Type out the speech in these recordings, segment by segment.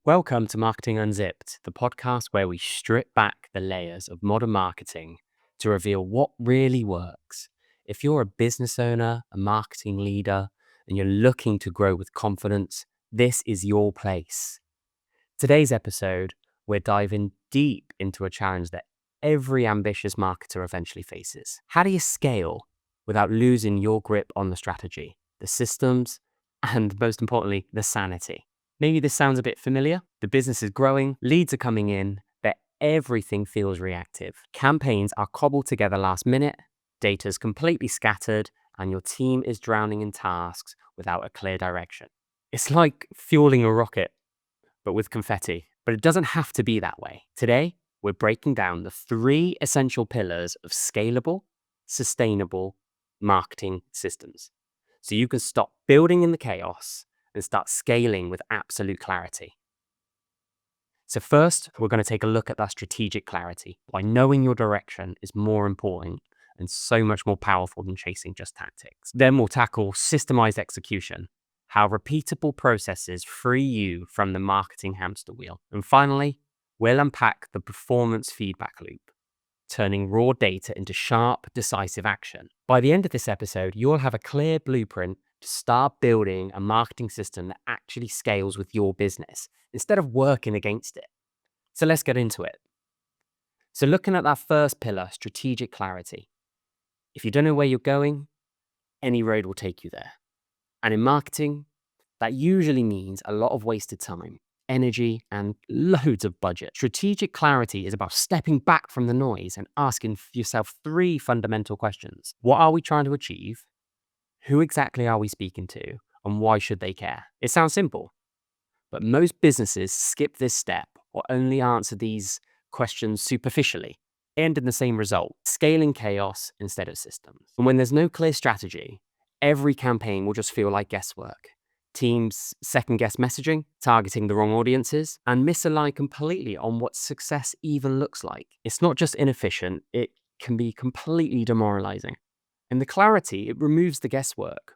Welcome to Marketing Unzipped, the podcast where we strip back the layers of modern marketing to reveal what really works. If you're a business owner, a marketing leader, and you're looking to grow with confidence, this is your place. Today's episode, we're diving deep into a challenge that every ambitious marketer eventually faces. How do you scale without losing your grip on the strategy, the systems, and most importantly, the sanity? Maybe this sounds a bit familiar. The business is growing, leads are coming in, but everything feels reactive. Campaigns are cobbled together last minute, data's completely scattered, and your team is drowning in tasks without a clear direction. It's like fueling a rocket, but with confetti. But it doesn't have to be that way. Today, we're breaking down the 3 essential pillars of scalable, sustainable marketing systems. So you can stop building in the chaos and start scaling with absolute clarity. So first, we're going to take a look at that strategic clarity, why knowing your direction is more important and so much more powerful than chasing just tactics. Then we'll tackle systemized execution, how repeatable processes free you from the marketing hamster wheel. And finally, we'll unpack the performance feedback loop, turning raw data into sharp, decisive action. By the end of this episode, you'll have a clear blueprint to start building a marketing system that actually scales with your business instead of working against it. So let's get into it. So looking at that first pillar, strategic clarity. If you don't know where you're going, any road will take you there. And in marketing, that usually means a lot of wasted time, energy, and loads of budget. Strategic clarity is about stepping back from the noise and asking yourself 3 fundamental questions. What are we trying to achieve? Who exactly are we speaking to? And why should they care? It sounds simple, but most businesses skip this step or only answer these questions superficially, end in the same result, scaling chaos instead of systems. And when there's no clear strategy, every campaign will just feel like guesswork. Teams second-guess messaging, targeting the wrong audiences, and misalign completely on what success even looks like. It's not just inefficient, it can be completely demoralizing. And the clarity, it removes the guesswork.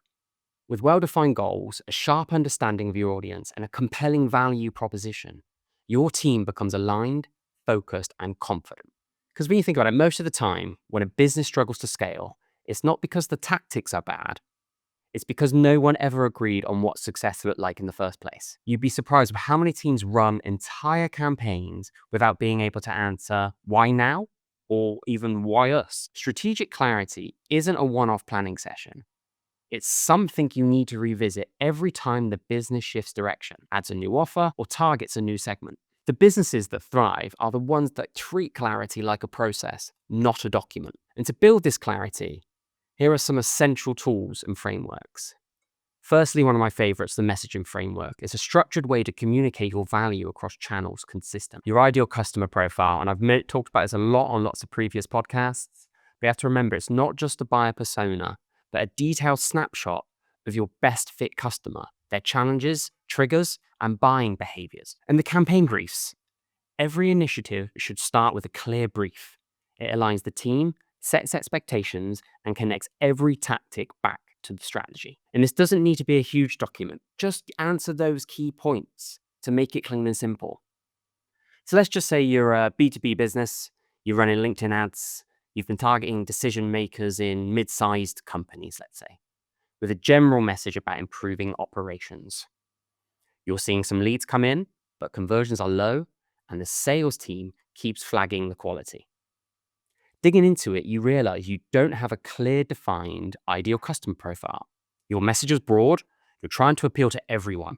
With well-defined goals, a sharp understanding of your audience, and a compelling value proposition, your team becomes aligned, focused, and confident. Because when you think about it, most of the time, when a business struggles to scale, it's not because the tactics are bad. It's because no one ever agreed on what success looked like in the first place. You'd be surprised with how many teams run entire campaigns without being able to answer why now or even why us. Strategic clarity isn't a one-off planning session. It's something you need to revisit every time the business shifts direction, adds a new offer, or targets a new segment. The businesses that thrive are the ones that treat clarity like a process, not a document. And to build this clarity, here are some essential tools and frameworks. Firstly, one of my favorites, the messaging framework. It's a structured way to communicate your value across channels consistent. Your ideal customer profile, and I've talked about this a lot on lots of previous podcasts, but you have to remember it's not just a buyer persona, but a detailed snapshot of your best fit customer, their challenges, triggers, and buying behaviors. And the campaign briefs. Every initiative should start with a clear brief. It aligns the team, sets expectations, and connects every tactic back to the strategy. And this doesn't need to be a huge document. Just answer those key points to make it clean and simple. So let's just say you're a B2B business, you're running LinkedIn ads, you've been targeting decision makers in mid-sized companies, let's say, with a general message about improving operations. You're seeing some leads come in, but conversions are low, and the sales team keeps flagging the quality. Digging into it, you realize you don't have a clear defined ideal customer profile. Your message is broad, you're trying to appeal to everyone,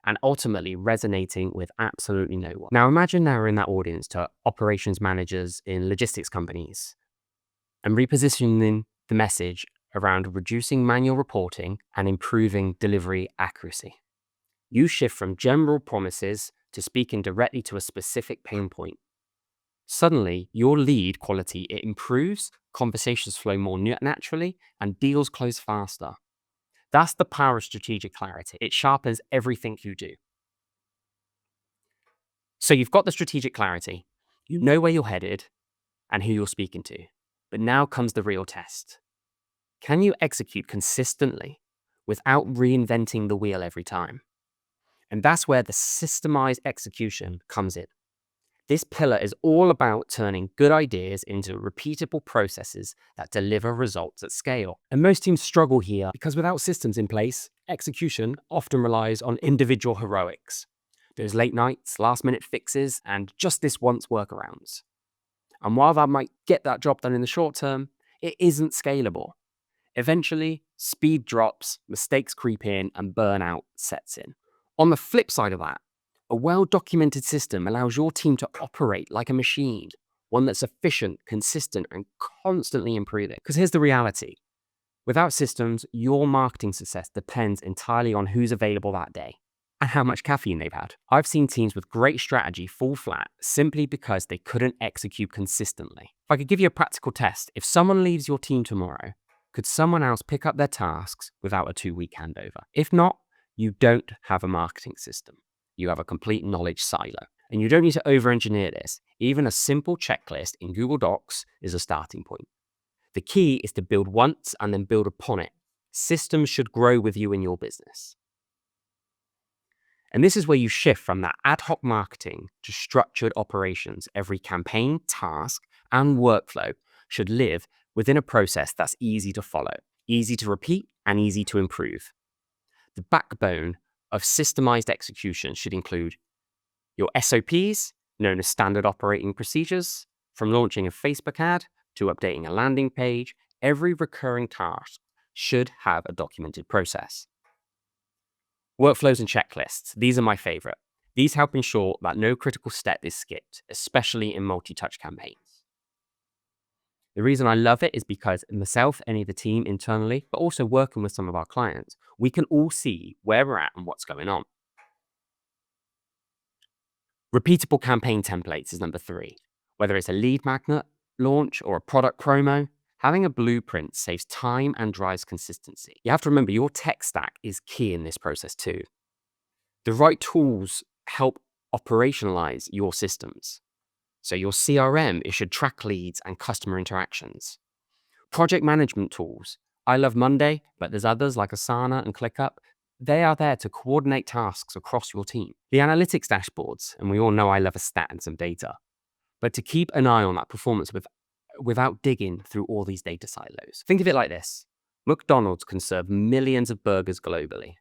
and ultimately resonating with absolutely no one. Now imagine narrowing that audience to operations managers in logistics companies and repositioning the message around reducing manual reporting and improving delivery accuracy. You shift from general promises to speaking directly to a specific pain point. Suddenly, your lead quality, it improves, conversations flow more naturally, and deals close faster. That's the power of strategic clarity. It sharpens everything you do. So you've got the strategic clarity, you know where you're headed and who you're speaking to. But now comes the real test. Can you execute consistently without reinventing the wheel every time? And that's where the systemized execution comes in. This pillar is all about turning good ideas into repeatable processes that deliver results at scale. And most teams struggle here because without systems in place, execution often relies on individual heroics. Those late nights, last minute fixes, and just this once workarounds. And while that might get that job done in the short term, it isn't scalable. Eventually, speed drops, mistakes creep in, and burnout sets in. On the flip side of that, a well-documented system allows your team to operate like a machine, one that's efficient, consistent, and constantly improving. Because here's the reality. Without systems, your marketing success depends entirely on who's available that day and how much caffeine they've had. I've seen teams with great strategy fall flat simply because they couldn't execute consistently. If I could give you a practical test, if someone leaves your team tomorrow, could someone else pick up their tasks without a 2-week handover? If not, you don't have a marketing system. You have a complete knowledge silo. And you don't need to over-engineer this. Even a simple checklist in Google Docs is a starting point. The key is to build once and then build upon it. Systems should grow with you in your business. And this is where you shift from that ad hoc marketing to structured operations. Every campaign, task, and workflow should live within a process that's easy to follow, easy to repeat, and easy to improve. The backbone of systemized execution should include your SOPs, known as standard operating procedures. From launching a Facebook ad to updating a landing page, every recurring task should have a documented process. Workflows and checklists, these are my favorite. These help ensure that no critical step is skipped, especially in multi-touch campaigns. The reason I love it is because myself, any of the team internally, but also working with some of our clients, we can all see where we're at and what's going on. Repeatable campaign templates is number 3. Whether it's a lead magnet launch or a product promo, having a blueprint saves time and drives consistency. You have to remember your tech stack is key in this process too. The right tools help operationalize your systems. So your CRM, it should track leads and customer interactions. Project management tools. I love Monday, but there's others like Asana and ClickUp. They are there to coordinate tasks across your team. The analytics dashboards, and we all know I love a stat and some data, but to keep an eye on that performance without digging through all these data silos. Think of it like this. McDonald's can serve millions of burgers globally,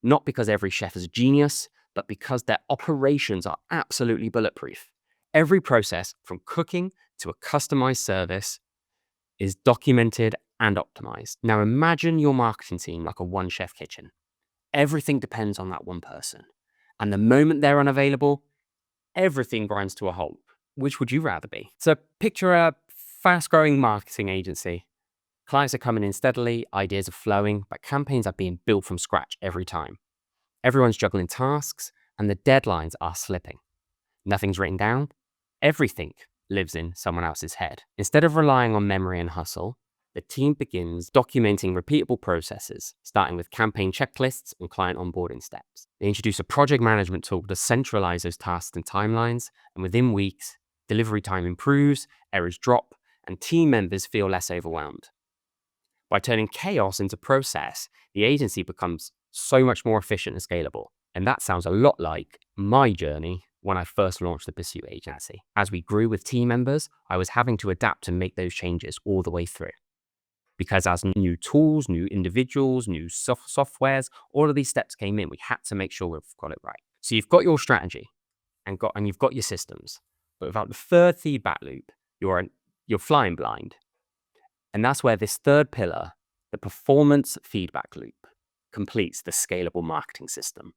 not because every chef is a genius, but because their operations are absolutely bulletproof. Every process, from cooking to a customized service, is documented and optimized. Now imagine your marketing team like a one-chef kitchen. Everything depends on that one person. And the moment they're unavailable, everything grinds to a halt. Which would you rather be? So picture a fast-growing marketing agency. Clients are coming in steadily, ideas are flowing, but campaigns are being built from scratch every time. Everyone's juggling tasks, and the deadlines are slipping. Nothing's written down. Everything lives in someone else's head. Instead of relying on memory and hustle, the team begins documenting repeatable processes, starting with campaign checklists and client onboarding steps. They introduce a project management tool to centralize those tasks and timelines, and within weeks, delivery time improves, errors drop, and team members feel less overwhelmed. By turning chaos into process, the agency becomes so much more efficient and scalable. And that sounds a lot like my journey when I first launched the Pursuit Agency. As we grew with team members, I was having to adapt and make those changes all the way through. Because as new tools, new individuals, new softwares, all of these steps came in, we had to make sure we've got it right. So you've got your strategy and you've got your systems, but without the third feedback loop, you're flying blind. And that's where this third pillar, the performance feedback loop, completes the scalable marketing system.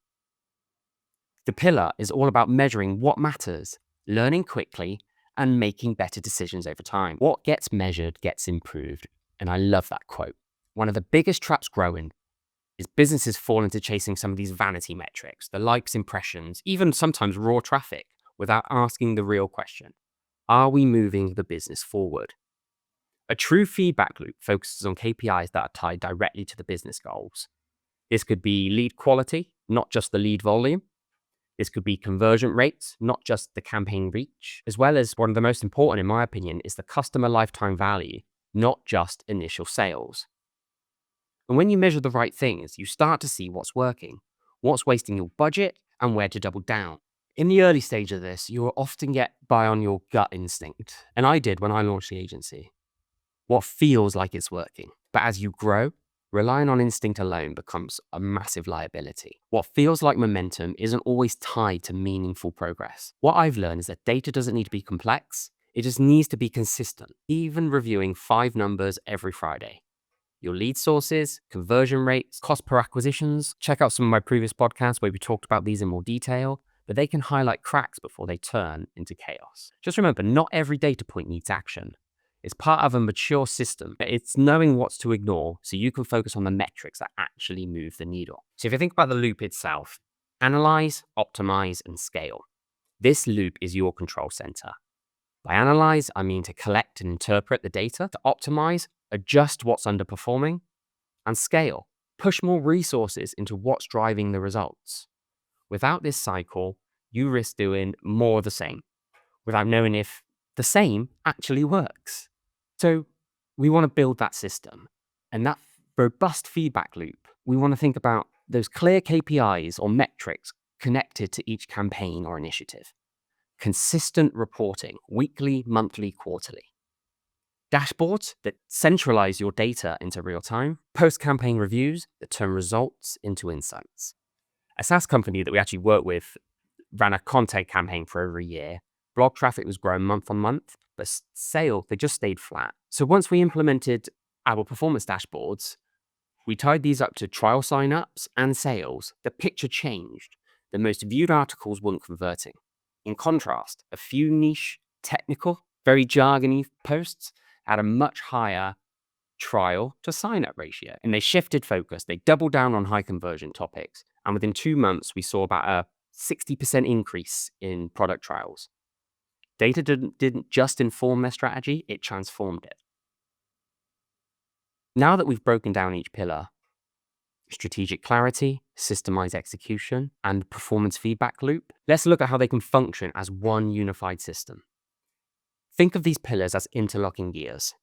The pillar is all about measuring what matters, learning quickly, and making better decisions over time. What gets measured gets improved. And I love that quote. One of the biggest traps growing is businesses fall into chasing some of these vanity metrics, the likes, impressions, even sometimes raw traffic, without asking the real question. Are we moving the business forward? A true feedback loop focuses on KPIs that are tied directly to the business goals. This could be lead quality, not just the lead volume. This could be conversion rates, not just the campaign reach, as well as one of the most important, in my opinion, is the customer lifetime value, not just initial sales. And when you measure the right things, you start to see what's working, what's wasting your budget, and where to double down. In the early stage of this, you will often get by on your gut instinct, and I did when I launched the agency. What feels like it's working. But as you grow, relying on instinct alone becomes a massive liability. What feels like momentum isn't always tied to meaningful progress. What I've learned is that data doesn't need to be complex, it just needs to be consistent. Even reviewing 5 numbers every Friday. Your lead sources, conversion rates, cost per acquisitions. Check out some of my previous podcasts where we talked about these in more detail, but they can highlight cracks before they turn into chaos. Just remember, not every data point needs action. It's part of a mature system. It's knowing what's to ignore so you can focus on the metrics that actually move the needle. So if you think about the loop itself, analyze, optimize, and scale. This loop is your control center. By analyze, I mean to collect and interpret the data. To optimize, adjust what's underperforming. And scale, push more resources into what's driving the results. Without this cycle, you risk doing more of the same without knowing if the same actually works. So we want to build that system and that robust feedback loop. We want to think about those clear KPIs or metrics connected to each campaign or initiative. Consistent reporting, weekly, monthly, quarterly. Dashboards that centralize your data into real time. Post-campaign reviews that turn results into insights. A SaaS company that we actually work with ran a content campaign for over a year. Blog traffic was growing month on month, but sales, they just stayed flat. So once we implemented our performance dashboards, we tied these up to trial signups and sales. The picture changed. The most viewed articles weren't converting. In contrast, a few niche, technical, very jargony posts had a much higher trial to sign up ratio. And they shifted focus. They doubled down on high conversion topics. And within 2 months, we saw about a 60% increase in product trials. Data didn't just inform their strategy, it transformed it. Now that we've broken down each pillar, strategic clarity, systemized execution, and performance feedback loop, let's look at how they can function as one unified system. Think of these pillars as interlocking gears.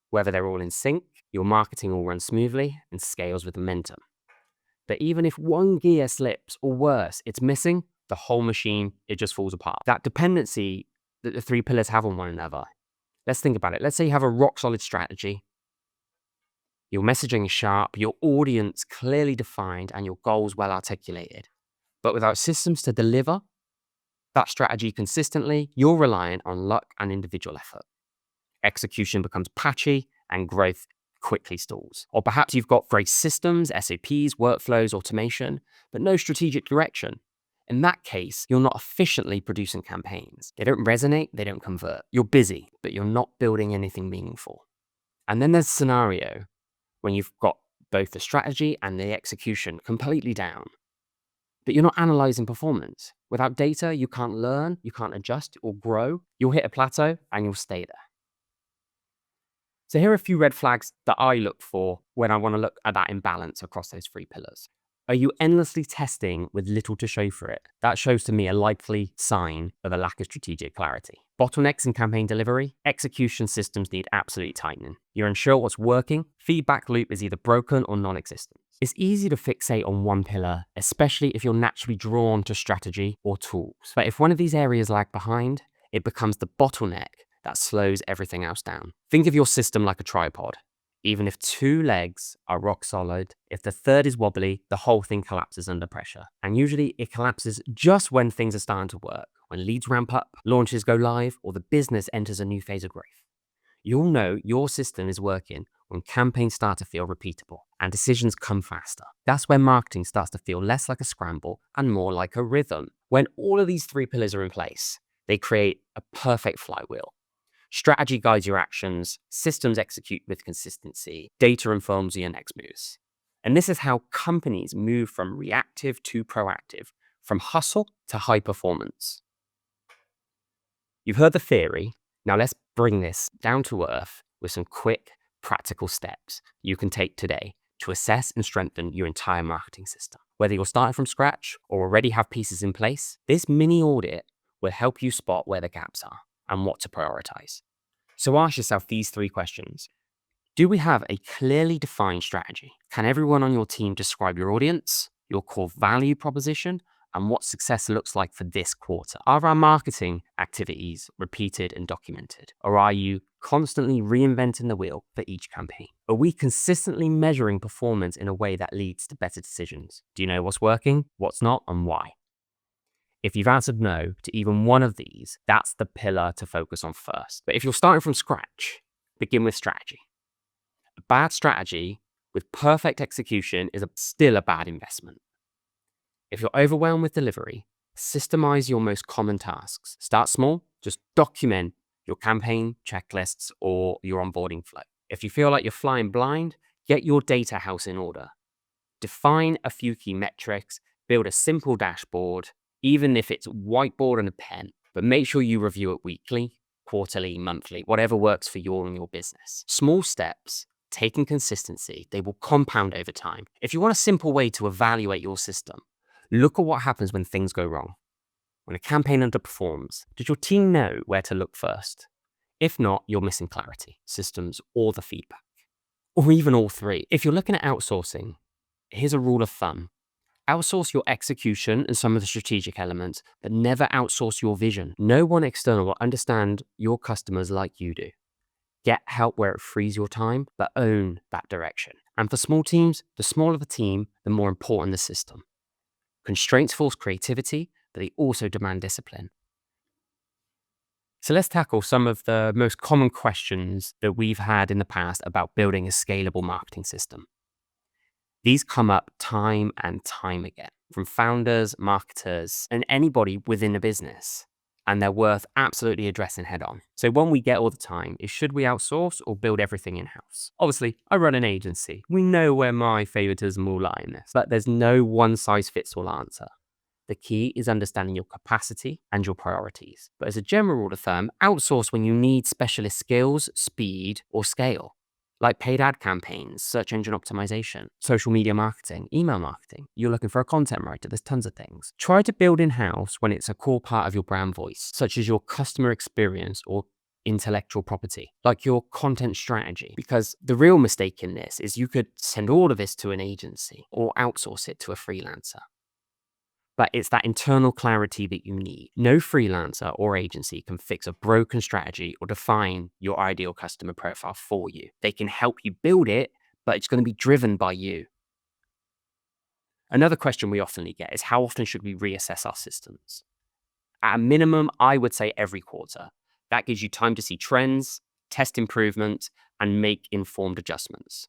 Whether they're all in sync, your marketing will run smoothly and scales with momentum. But even if one gear slips, or worse, it's missing, the whole machine, it just falls apart. That dependency that the 3 pillars have on one another. Let's think about it. Let's say you have a rock solid strategy. Your messaging is sharp, your audience clearly defined, and your goals well articulated. But without systems to deliver that strategy consistently, you're reliant on luck and individual effort. Execution becomes patchy and growth quickly stalls. Or perhaps you've got great systems, SOPs, workflows, automation, but no strategic direction. In that case, you're not efficiently producing campaigns. They don't resonate, they don't convert. You're busy, but you're not building anything meaningful. And then there's a scenario when you've got both the strategy and the execution completely down, but you're not analyzing performance. Without data, you can't learn, you can't adjust or grow. You'll hit a plateau and you'll stay there. So here are a few red flags that I look for when I want to look at that imbalance across those 3 pillars. Are you endlessly testing with little to show for it? That shows to me a likely sign of a lack of strategic clarity. Bottlenecks in campaign delivery, execution systems need absolute tightening. You're unsure what's working, feedback loop is either broken or non-existent. It's easy to fixate on one pillar, especially if you're naturally drawn to strategy or tools. But if one of these areas lag behind, it becomes the bottleneck that slows everything else down. Think of your system like a tripod. Even if 2 legs are rock solid, if the third is wobbly, the whole thing collapses under pressure. And usually it collapses just when things are starting to work, when leads ramp up, launches go live, or the business enters a new phase of growth. You'll know your system is working when campaigns start to feel repeatable and decisions come faster. That's when marketing starts to feel less like a scramble and more like a rhythm. When all of these 3 pillars are in place, they create a perfect flywheel. Strategy guides your actions, systems execute with consistency, data informs your next moves. And this is how companies move from reactive to proactive, from hustle to high performance. You've heard the theory. Now let's bring this down to earth with some quick, practical steps you can take today to assess and strengthen your entire marketing system. Whether you're starting from scratch or already have pieces in place, this mini audit will help you spot where the gaps are and what to prioritize. So ask yourself these 3 questions. Do we have a clearly defined strategy? Can everyone on your team describe your audience, your core value proposition, and what success looks like for this quarter. Are our marketing activities repeated and documented? Or are you constantly reinventing the wheel for each campaign? Are we consistently measuring performance in a way that leads to better decisions? Do you know what's working, what's not, and why? If you've answered no to even one of these, that's the pillar to focus on first. But if you're starting from scratch, begin with strategy. A bad strategy with perfect execution is still a bad investment. If you're overwhelmed with delivery, systemize your most common tasks. Start small, just document your campaign, checklists, or your onboarding flow. If you feel like you're flying blind, get your data house in order. Define a few key metrics, build a simple dashboard, even if it's whiteboard and a pen, but make sure you review it weekly, quarterly, monthly, whatever works for you and your business. Small steps, taking consistency, they will compound over time. If you want a simple way to evaluate your system, look at what happens when things go wrong. When a campaign underperforms, does your team know where to look first? If not, you're missing clarity, systems, or the feedback, or even all three. If you're looking at outsourcing, here's a rule of thumb. Outsource your execution and some of the strategic elements, but never outsource your vision. No one external will understand your customers like you do. Get help where it frees your time, but own that direction. And for small teams, the smaller the team, the more important the system. Constraints force creativity, but they also demand discipline. So let's tackle some of the most common questions that we've had in the past about building a scalable marketing system. These come up time and time again from founders, marketers, and anybody within a business, and they're worth absolutely addressing head on. So one we get all the time is, should we outsource or build everything in-house? Obviously, I run an agency. We know where my favoritism will lie in this, but there's no one-size-fits-all answer. The key is understanding your capacity and your priorities. But as a general rule of thumb, outsource when you need specialist skills, speed, or scale, like paid ad campaigns, search engine optimization, social media marketing, email marketing. You're looking for a content writer, there's tons of things. Try to build in-house when it's a core part of your brand voice, such as your customer experience or intellectual property, like your content strategy. Because the real mistake in this is you could send all of this to an agency or outsource it to a freelancer. But it's that internal clarity that you need. No freelancer or agency can fix a broken strategy or define your ideal customer profile for you. They can help you build it, but it's going to be driven by you. Another question we often get is, how often should we reassess our systems? At a minimum, I would say every quarter. That gives you time to see trends, test improvements, and make informed adjustments.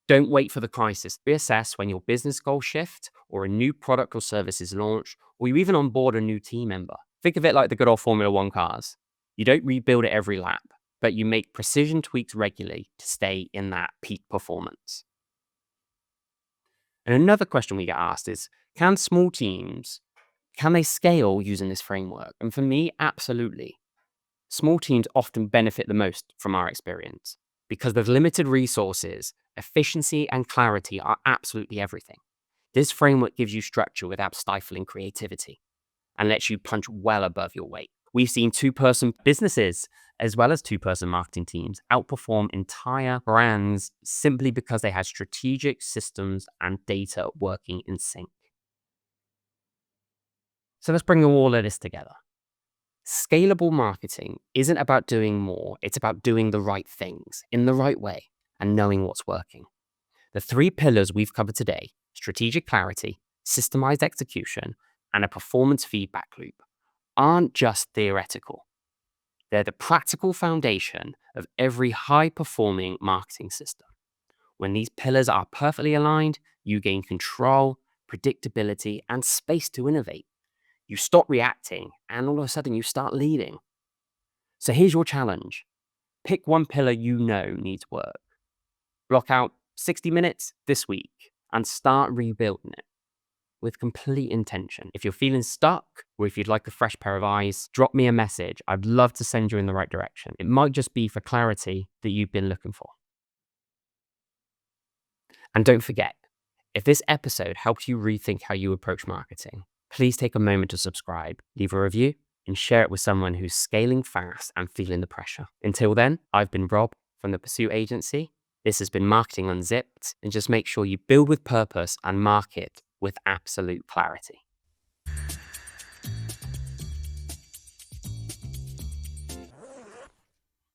Don't wait for the crisis. Reassess when your business goals shift, or a new product or service is launched, or you even onboard a new team member. Think of it like the good old Formula One cars. You don't rebuild it every lap, but you make precision tweaks regularly to stay in that peak performance. And another question we get asked is, can small teams, can they scale using this framework? And for me, absolutely. Small teams often benefit the most from our experience. Because with limited resources, efficiency and clarity are absolutely everything. This framework gives you structure without stifling creativity and lets you punch well above your weight. We've seen two-person businesses as well as two-person marketing teams outperform entire brands simply because they had strategic systems and data working in sync. So let's bring all of this together. Scalable marketing isn't about doing more, it's about doing the right things in the right way and knowing what's working. The three pillars we've covered today, strategic clarity, systemized execution, and a performance feedback loop, aren't just theoretical. They're the practical foundation of every high-performing marketing system. When these pillars are perfectly aligned, you gain control, predictability, and space to innovate. You stop reacting, and all of a sudden you start leading. So here's your challenge. Pick one pillar you know needs work. Block out 60 minutes this week and start rebuilding it with complete intention. If you're feeling stuck, or if you'd like a fresh pair of eyes, drop me a message. I'd love to send you in the right direction. It might just be for clarity that you've been looking for. And don't forget, if this episode helps you rethink how you approach marketing, please take a moment to subscribe, leave a review, and share it with someone who's scaling fast and feeling the pressure. Until then, I've been Rob from the Pursuit Agency. This has been Marketing Unzipped, and just make sure you build with purpose and market with absolute clarity.